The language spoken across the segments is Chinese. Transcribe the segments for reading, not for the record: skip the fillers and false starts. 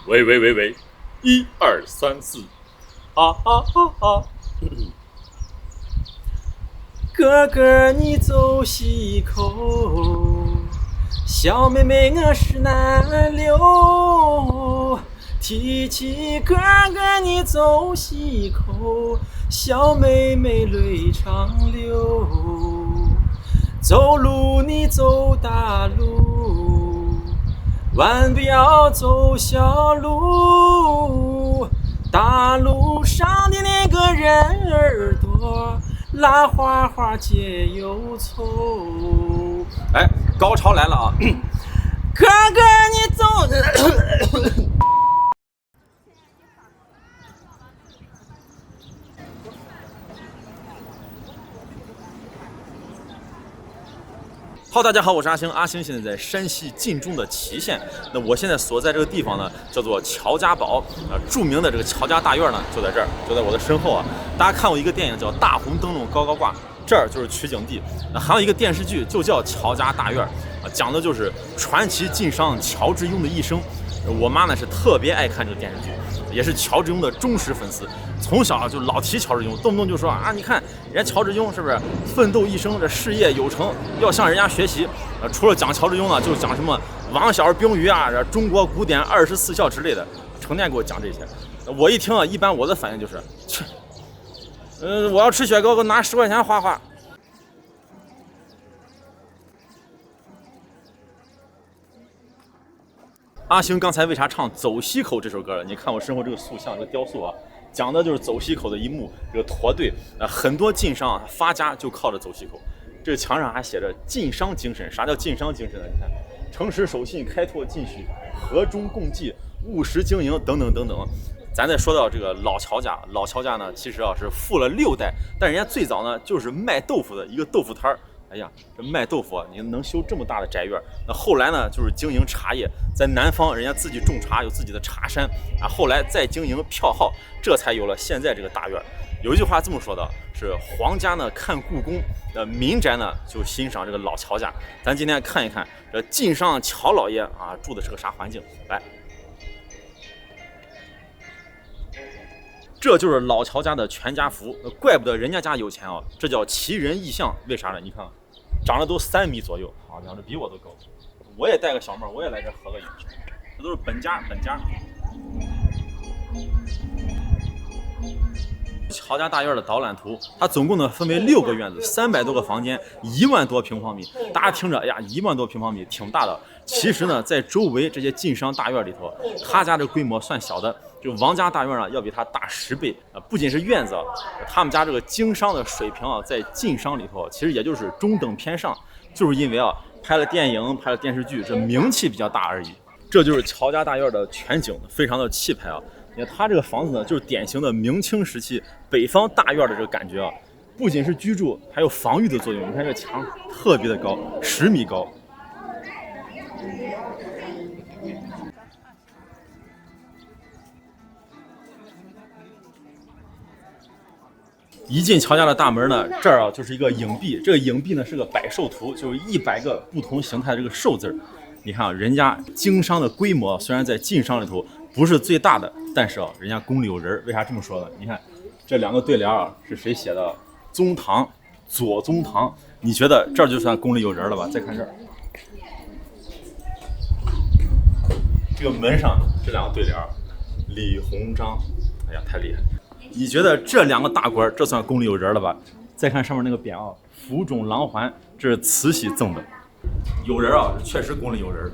喂，1、2、3、4，啊啊啊啊！哥哥你走西口，小妹妹我是南流。提起哥哥你走西口，小妹妹泪长流。走路你走大路，万不要走小路。大路上的那个人耳朵，拉花花结忧愁。哎，高潮来了啊！哥哥你走好，大家好，我是阿星。阿星现在在山西晋中的祁县。那我现在所在这个地方呢，叫做乔家堡。著名的这个乔家大院呢，就在这儿，就在我的身后啊。大家看过一个电影叫《大红灯笼高高挂》，这儿就是取景地。那还有一个电视剧就叫《乔家大院》，讲的就是传奇晋商乔致庸的一生。我妈呢是特别爱看这个电视剧，也是乔致庸的忠实粉丝，从小就老提乔致庸，动不动就说啊，你看人家乔致庸是不是奋斗一生，这事业有成，要向人家学习。除了讲乔致庸呢，就讲什么王小冰鱼啊，中国古典24孝之类的，成天给我讲这些。我一听啊，一般我的反应就是，切，我要吃雪糕，给我拿10块钱花花。阿星刚才为啥唱《走西口》这首歌了？你看我身后这个塑像，这个雕塑啊，讲的就是走西口的一幕。这个驼队，很多晋商啊发家就靠着走西口。这个墙上还写着晋商精神。啥叫晋商精神呢？你看，诚实守信，开拓进取，和衷共济，务实经营等等等等。咱再说到这个老乔家，老乔家呢，其实啊是富了6代，但人家最早呢就是卖豆腐的一个豆腐摊儿。哎呀，这卖豆腐啊，你能修这么大的宅院？那后来呢，就是经营茶叶，在南方人家自己种茶，有自己的茶山啊。后来再经营票号，这才有了现在这个大院。有一句话这么说的，是皇家呢看故宫，民宅呢就欣赏这个老乔家。咱今天看一看这晋商乔老爷啊住的是个啥环境。来，这就是老乔家的全家福，怪不得人家家有钱啊，这叫奇人异象。为啥呢？你看，长得都3米左右，好像这比我都高。我也带个小妹，我也来这合个影。这都是本家。乔家大院的导览图，它总共呢分为6个院子，300多个房间，1万多平方米。大家听着，哎呀，1万多平方米挺大的。其实呢，在周围这些晋商大院里头，他家这规模算小的。这个王家大院呢，要比他大10倍啊！不仅是院子，他们家这个经商的水平啊，在晋商里头其实也就是中等偏上，就是因为啊拍了电影、拍了电视剧，这名气比较大而已。这就是乔家大院的全景，非常的气派啊！你看他这个房子呢，就是典型的明清时期北方大院的这个感觉啊，不仅是居住，还有防御的作用。你看这墙特别的高，10米高。一进乔家的大门呢，这儿啊就是一个影壁，这个影壁呢是个百兽图，就是100个不同形态的这个兽字。你看啊，人家经商的规模虽然在晋商里头不是最大的，但是啊，人家宫里有人。为啥这么说呢？你看这2个对联啊，是谁写的？宗堂，左宗棠。你觉得这就算宫里有人了吧？再看这儿，这个门上这2个对联，李鸿章。哎呀，太厉害！你觉得这2个大官，这算宫里有人了吧？再看上面那个匾啊，府中郎环，这是慈禧赠的。有人啊，确实宫里有人。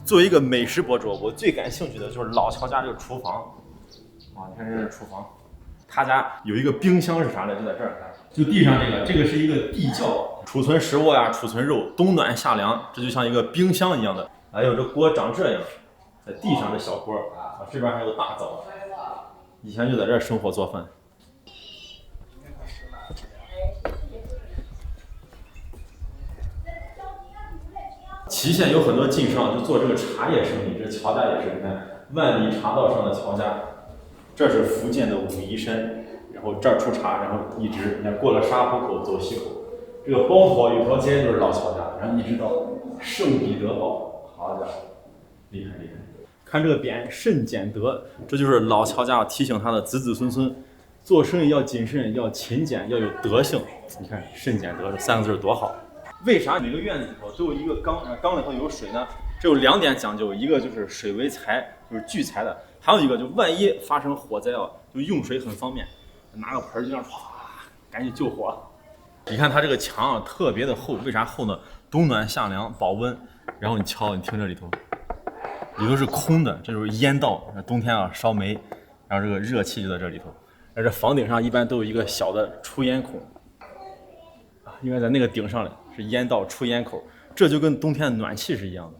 作为一个美食博主，我最感兴趣的就是老乔家这个厨房啊，你看这是厨房，他家有一个冰箱是啥呢？就在这儿，就地上这个是一个地窖，储存食物呀，储存肉，冬暖夏凉，这就像一个冰箱一样的。还有这锅长这样，在地上这小锅啊，这边还有大灶，以前就在这儿生火做饭。祁县有很多晋商就做这个茶叶生意，这乔家也是，你看万里茶道上的乔家，这是福建的武夷山，然后这儿出茶，然后一直你看过了沙浦口走西口，这个包头有条街就是老乔家，然后一直到圣彼得堡，好家伙，厉害厉害！看这个匾慎俭德，这就是老乔家提醒他的子子孙孙，做生意要谨慎，要勤俭，要有德性。你看慎俭德这3个字多好！为啥每个院子里头都有一个缸，缸里头有水呢？这有2点讲究，一个就是水为财，就是聚财的；还有一个就万一发生火灾啊，就用水很方便，拿个盆就这样唰，赶紧救火。你看它这个墙啊特别的厚，为啥厚呢？冬暖夏凉，保温。然后你敲，你听这里头是空的，这就是烟道。冬天啊烧煤，然后这个热气就在这里头。而这房顶上一般都有一个小的出烟孔，应该在那个顶上嘞。是烟道出烟口，这就跟冬天的暖气是一样的。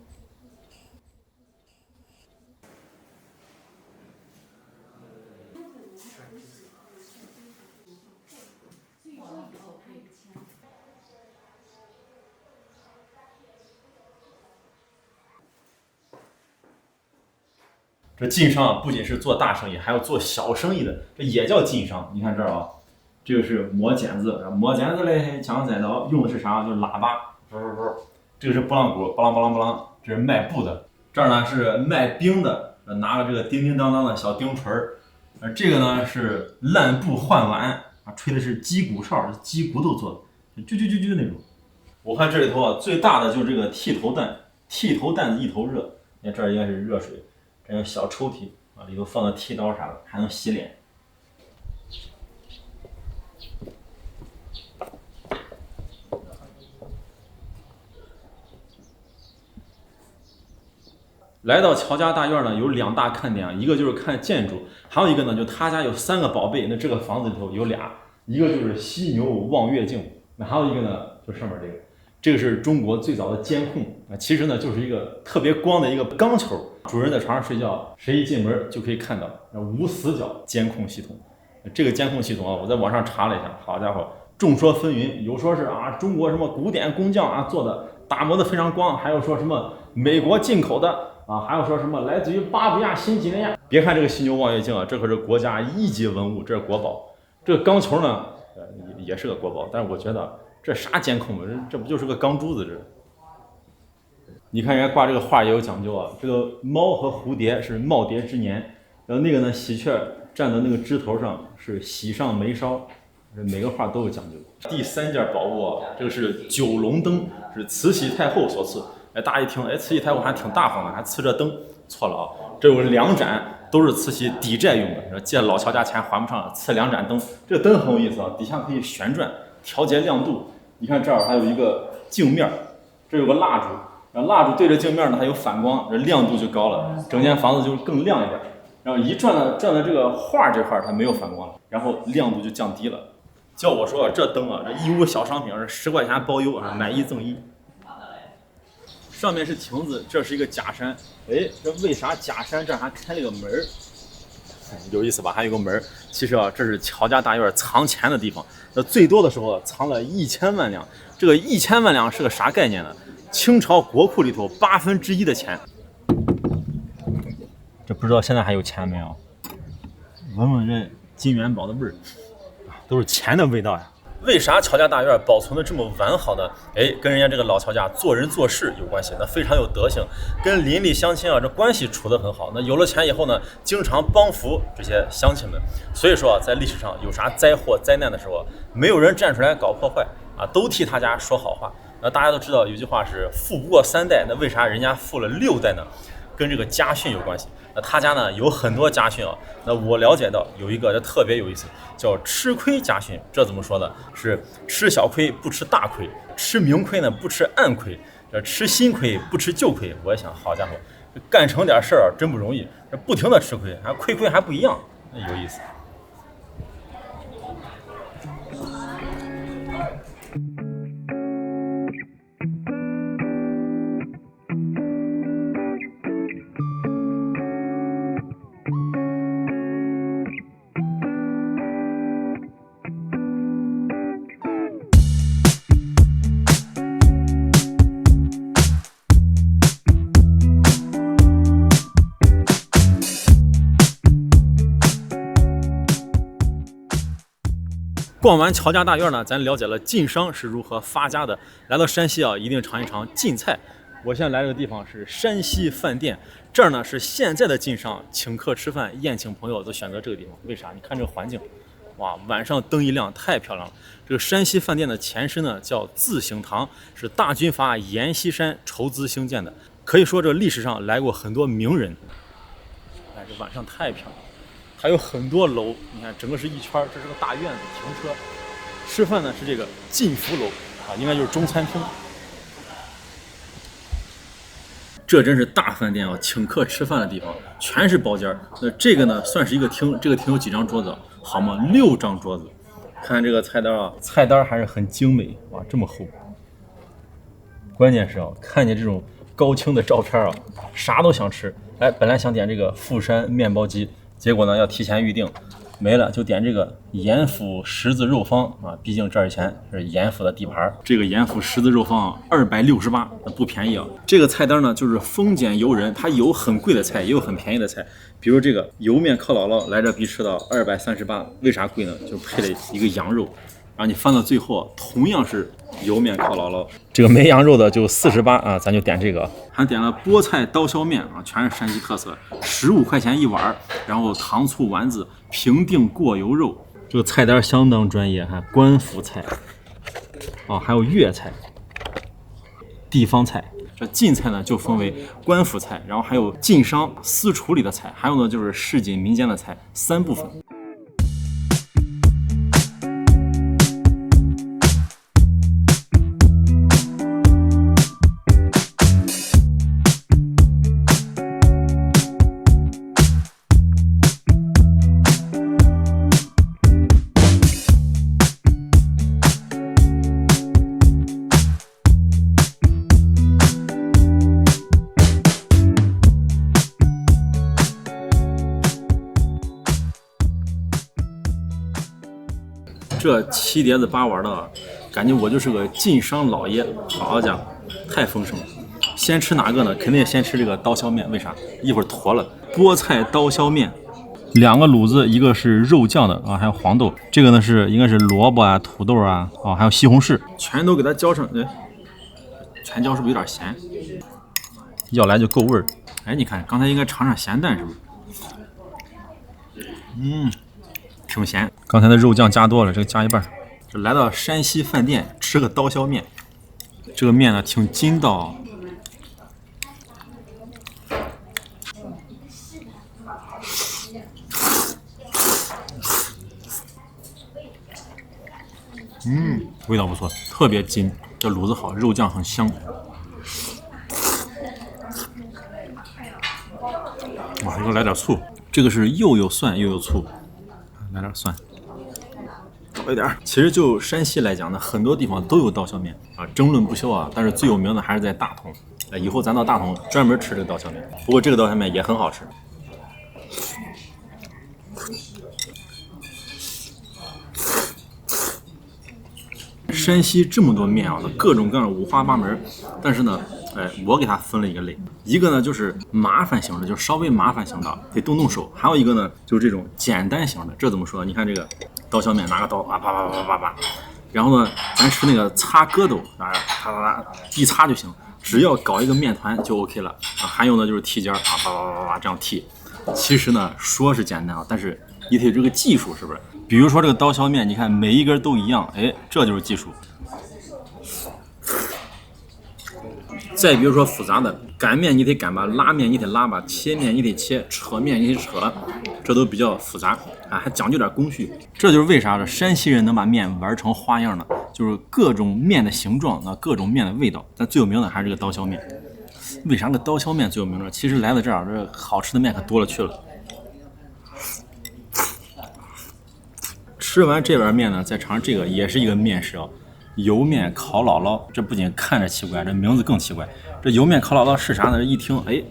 这晋商不仅是做大生意，还要做小生意的，这也叫晋商。你看这儿啊。这个是磨剪子，磨剪子嘞，讲在刀用的是啥？就是喇叭，这个是拨浪鼓，拨啷，这是卖布的。这儿呢是卖冰的，拿个这个叮叮当当的小钉锤儿。这个呢是烂布换碗，啊，吹的是鸡骨哨，鸡骨头做的，啾那种。我看这里头啊，最大的就是这个剃头担，剃头担子一头热。你看这儿应该是热水，这有小抽屉啊，里头放个剃刀啥的，还能洗脸。来到乔家大院呢，有2大看点啊，一个就是看建筑，还有一个呢，就他家有3个宝贝。那这个房子里头有俩，一个就是犀牛望月镜，那还有一个呢，就上面这个是中国最早的监控啊，其实呢就是一个特别光的一个钢球，主人在床上睡觉，谁一进门就可以看到，无死角监控系统。这个监控系统啊，我在网上查了一下，好家伙，众说纷纭，有说是啊中国什么古典工匠啊做的，打磨的非常光，还有说什么美国进口的。啊，还有说什么来自于巴布亚新几内亚？别看这个犀牛望月镜啊，这可是国家1级文物，这是国宝。这个钢球呢，也是个国宝，但是我觉得这啥监控啊？这不就是个钢珠子这？你看人家挂这个画也有讲究啊，这个猫和蝴蝶是耄耋之年，然后那个呢喜鹊站在那个枝头上是喜上眉梢，每个画都有讲究。第3件宝物啊，这个是九龙灯，是慈禧太后所赐。大家一听，慈禧太后还挺大方的，还赐这灯，错了啊！这有2盏，都是慈禧抵债用的，借老乔家钱还不上，赐2盏灯。这个灯很有意思啊，底下可以旋转，调节亮度。你看这儿还有一个镜面，这有个蜡烛，然后蜡烛对着镜面呢，它有反光，这亮度就高了，整间房子就更亮一点。然后一转到这个画这块，它没有反光了，然后亮度就降低了。叫我说这灯啊，这义乌小商品是10块钱包邮啊，买1赠1。上面是亭子，这是一个假山。哎，这为啥假山这儿还开了个门儿？有意思吧？还有个门儿。其实啊，这是乔家大院藏钱的地方。那最多的时候藏了1000万两。这个1000万两是个啥概念呢？清朝国库里头1/8的钱。这不知道现在还有钱没有？闻闻这金元宝的味儿，都是钱的味道呀。为啥乔家大院保存的这么完好呢？跟人家这个老乔家做人做事有关系，那非常有德行，跟邻里乡亲啊这关系处得很好。那有了钱以后呢，经常帮扶这些乡亲们。所以说啊，在历史上有啥灾祸灾难的时候，没有人站出来搞破坏啊，都替他家说好话。那大家都知道有句话是富不过3代，那为啥人家富了6代呢？跟这个家训有关系。那他家呢有很多家训啊，那我了解到有一个特别有意思，叫吃亏家训。这怎么说呢？是吃小亏不吃大亏，吃明亏呢不吃暗亏，吃新亏不吃旧亏。我也想，好家伙，干成点事儿真不容易，这不停的吃亏，还亏还不一样，有意思。逛完乔家大院呢，咱了解了晋商是如何发家的。来到山西啊，一定尝一尝晋菜。我现在来这个地方是山西饭店，这儿呢是现在的晋商请客吃饭、宴请朋友都选择这个地方。为啥？你看这个环境，哇，晚上灯一亮，太漂亮了。这个山西饭店的前身呢叫自省堂，是大军阀阎锡山筹资兴建的。可以说这历史上来过很多名人。哎，这晚上太漂亮了。还有很多楼，你看整个是一圈，这是个大院子，停车。吃饭呢是这个晋福楼啊，应该就是中餐厅。这真是大饭店啊，请客吃饭的地方，全是包间。那这个呢算是一个厅，这个厅有几张桌子？好吗？6张桌子。看这个菜单啊，菜单还是很精美，哇，这么厚。关键是啊，看见这种高清的照片啊，啥都想吃。哎，本来想点这个富山面包鸡。结果呢，要提前预定，没了就点这个盐府十字肉方啊，毕竟这儿以前是盐府的地盘。这个盐府十字肉方268，不便宜啊。这个菜单呢，就是丰俭由人，它有很贵的菜，也有很便宜的菜。比如这个油面靠姥姥来这必吃到238，为啥贵呢？就配了一个羊肉。然后你翻到最后，同样是油面靠姥姥，这个没羊肉的就48啊，咱就点这个。还点了菠菜刀削面啊，全是山西特色，15块钱一碗，然后糖醋丸子、平定过油肉。这个菜单相当专业哈，官府菜啊，还有粤菜、地方菜。这晋菜呢就分为官府菜，然后还有晋商私厨里的菜，还有呢就是市井民间的菜，3部分。这7碟子8碗的，感觉我就是个晋商老爷，好家伙，太丰盛了。先吃哪个呢？肯定先吃这个刀削面，为啥？一会儿坨了。菠菜刀削面，2个卤子，一个是肉酱的啊，还有黄豆。这个呢应该是萝卜啊、土豆啊，还有西红柿，全都给它浇上。哎，全浇是不是有点咸？要来就够味儿。哎，你看刚才应该尝尝咸蛋是不是？挺咸，刚才的肉酱加多了，这个加一半。这来到山西饭店吃个刀削面，这个面呢挺筋道。味道不错，特别筋，这卤子好，肉酱很香。哇，这个来点醋，这个是又有蒜又有醋。来点蒜，倒一点。其实就山西来讲呢，很多地方都有刀削面啊，争论不休啊。但是最有名的还是在大同。以后咱到大同专门吃这个刀削面。不过这个刀削面也很好吃。山西这么多面啊，各种各样五花八门，但是呢，我给它分了一个类，一个呢就是麻烦型的，就是稍微麻烦型的，得动手；还有一个呢就是这种简单型的。这怎么说？你看这个刀削面，拿个刀啊，啪啪啪啪啪，然后呢，咱吃那个擦疙瘩啊，啪啪啪一擦就行，只要搞一个面团就 OK 了啊。还有呢就是剔尖啊，啪啪啪啪这样剔。其实呢说是简单啊，但是你得有这个技术，是不是？比如说这个刀削面，你看每一根都一样，哎，这就是技术。再比如说复杂的擀面，你得擀吧；拉面你得拉吧；切面你得切；扯面你得扯，这都比较复杂啊，还讲究点工序。这就是为啥山西人能把面玩成花样呢？就是各种面的形状，各种面的味道。但最有名的还是这个刀削面。为啥个刀削面最有名呢？其实来到这儿，这好吃的面可多了去了。吃完这碗面呢，再尝这个也是一个面食啊，油面烤姥姥。这不仅看着奇怪，这名字更奇怪。这油面烤姥姥是啥呢？一听，哎，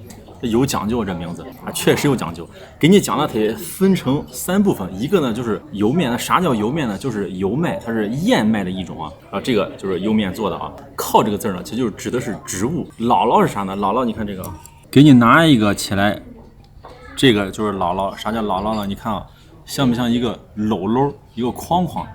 这有讲究，这名字啊，确实有讲究。给你讲了，它分成3部分，一个呢就是油面。那啥叫油面呢？就是油麦，它是燕麦的一种啊。这个就是油面做的啊。靠这个字呢，其实就是指的是植物。姥姥是啥呢？姥姥，你看这个，给你拿一个起来，这个就是姥姥。啥叫姥姥呢？你看啊，像不像一个篓篓，一个筐筐？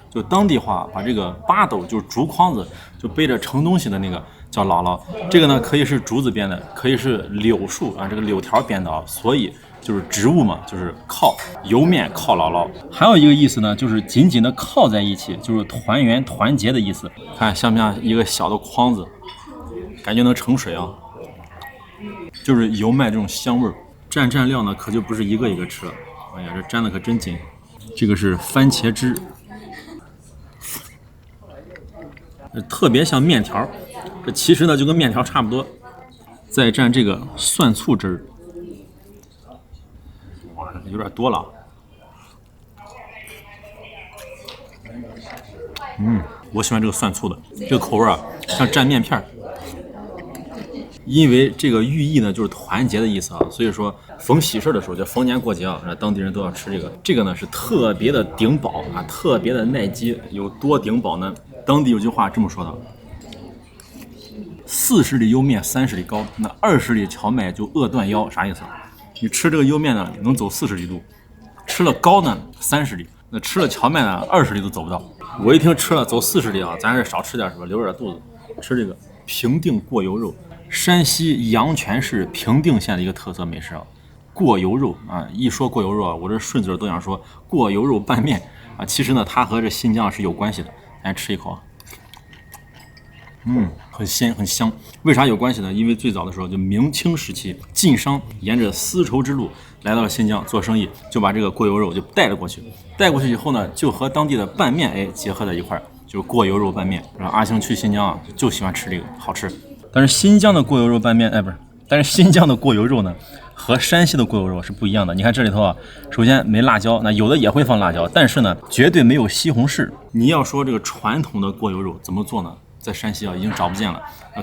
就当地话把这个八斗，就是竹筐子，就背着盛东西的那个叫姥姥。这个呢可以是竹子编的，可以是柳树啊，这个柳条编的啊。所以就是植物嘛，就是靠油面靠姥姥。还有一个意思呢，就是紧紧的靠在一起，就是团圆团结的意思。看像不像一个小的筐子，感觉能盛水啊。就是油麦这种香味儿。蘸料呢可就不是一个一个吃了，哎呀，这沾的可真紧。这个是番茄汁。特别像面条，这其实呢就跟面条差不多。再蘸这个蒜醋汁儿，哇，有点多了。我喜欢这个蒜醋的，这个口味啊，像蘸面片。因为这个寓意呢就是团结的意思啊，所以说逢喜事的时候，就逢年过节啊，当地人都要吃这个。这个呢是特别的顶饱啊，特别的耐饥。有多顶饱呢？当地有句话这么说的：40里油面，30里高。那20里荞麦就饿断腰，啥意思？你吃这个油面呢，能走40里路；吃了高呢，30里；那吃了荞麦呢，20里都走不到。我一听吃了走40里啊，咱还是少吃点是吧？留着点肚子。吃这个平定过油肉。山西阳泉市平定县的一个特色美食啊，过油肉啊！一说过油肉啊，我这顺嘴都想说过油肉拌面啊。其实呢，它和这新疆是有关系的。咱吃一口啊，很鲜很香。为啥有关系呢？因为最早的时候，就明清时期，晋商沿着丝绸之路来到了新疆做生意，就把这个过油肉就带了过去。带过去以后呢，就和当地的拌面结合在一块儿，就是过油肉拌面。然后阿星去新疆啊，就喜欢吃这个，好吃。但是新疆的过油肉拌面，但是新疆的过油肉呢，和山西的过油肉是不一样的。你看这里头啊，首先没辣椒，那有的也会放辣椒，但是呢，绝对没有西红柿。你要说这个传统的过油肉怎么做呢？在山西啊，已经找不见了。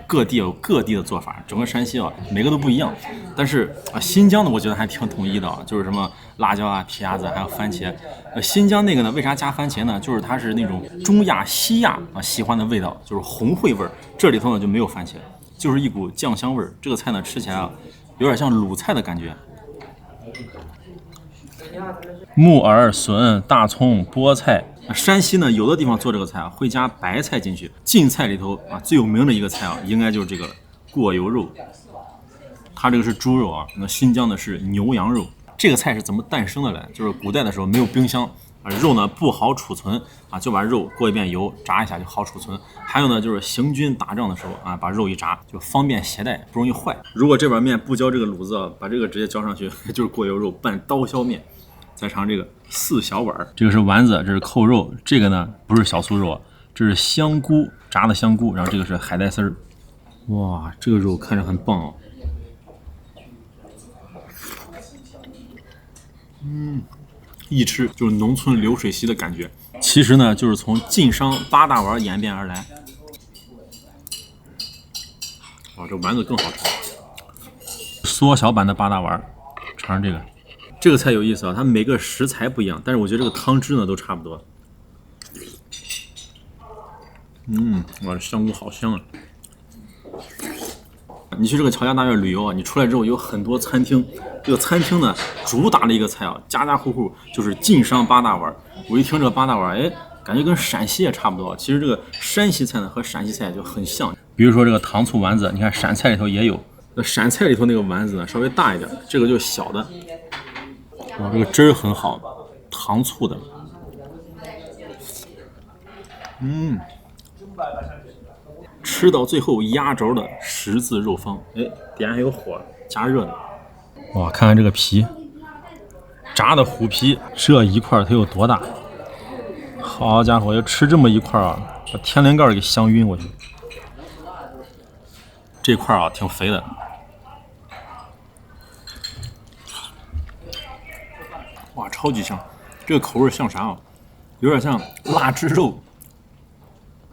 各地有各地的做法，整个山西啊，每个都不一样。但是啊，新疆的我觉得还挺统一的啊，就是什么辣椒啊、铁鸭子，还有番茄。新疆那个呢，为啥加番茄呢？就是它是那种中亚、西亚啊喜欢的味道，就是红烩味儿。这里头呢就没有番茄。就是一股酱香味儿，这个菜呢吃起来啊，有点像鲁菜的感觉。木耳、笋、大葱、菠菜，山西呢有的地方做这个菜啊，会加白菜进去。晋菜里头啊最有名的一个菜啊，应该就是这个过油肉。它这个是猪肉啊，那新疆的是牛羊肉。这个菜是怎么诞生的呢？就是古代的时候没有冰箱。肉呢不好储存啊，就把肉过一遍油炸一下就好储存。还有呢，就是行军打仗的时候啊，把肉一炸就方便携带，不容易坏。如果这碗面不浇这个卤子啊，把这个直接浇上去，就是过油肉拌刀削面。再尝这个4小碗，这个是丸子，这是扣肉，这个呢不是小酥肉，这是香菇炸的香菇，然后这个是海带丝儿。哇，这个肉看着很棒哦。一吃就是农村流水席的感觉。其实呢，就是从晋商8大碗演变而来。哇，这丸子更好吃。缩小版的8大碗，尝尝这个。这个菜有意思啊，它每个食材不一样，但是我觉得这个汤汁呢都差不多。哇，这香菇好香啊！你去这个乔家大院旅游啊，你出来之后有很多餐厅，这个餐厅呢主打的一个菜啊，家家户户就是晋商8大碗。我一听这8大碗，感觉跟陕西也差不多。其实这个山西菜呢和陕西菜就很像，比如说这个糖醋丸子，你看陕菜里头也有。那陕菜里头那个丸子呢稍微大一点，这个就是小的。哇，这个汁儿很好，糖醋的。吃到最后压轴的十字肉方，底下还有火加热的。哇，看看这个皮，炸的虎皮，这一块它有多大？好家伙，要吃这么一块啊，把天灵盖给香晕过去。这块啊挺肥的，哇，超级香！这个口味像啥啊？有点像腊汁肉。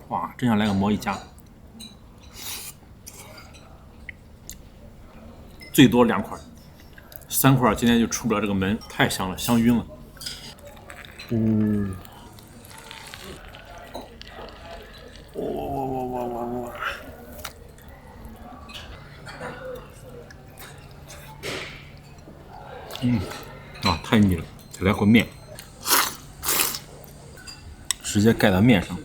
哇，真想来个馍一夹。最多2块，3块今天就出不了这个门，太香了，香晕了。哇！太腻了，再来口面，直接盖到面上，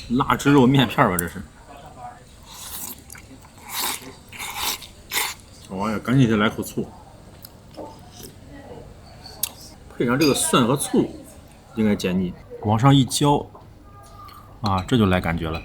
腊汁肉面片吧，这是。哎呀，赶紧再来口醋，配上这个蒜和醋，应该解腻。往上一浇，啊，这就来感觉了。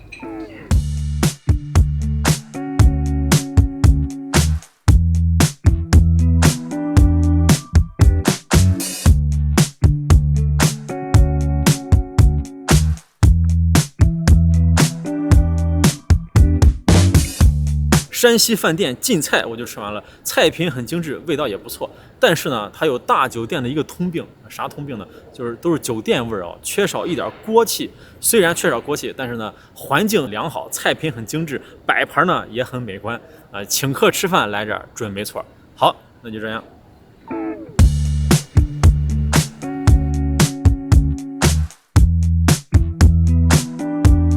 山西饭店晋菜我就吃完了，菜品很精致，味道也不错。但是呢，它有大酒店的一个通病，啥通病呢？就是都是酒店味儿啊，缺少一点锅气。虽然缺少锅气，但是呢，环境良好，菜品很精致，摆盘呢也很美观。请客吃饭来这儿准没错。好，那就这样。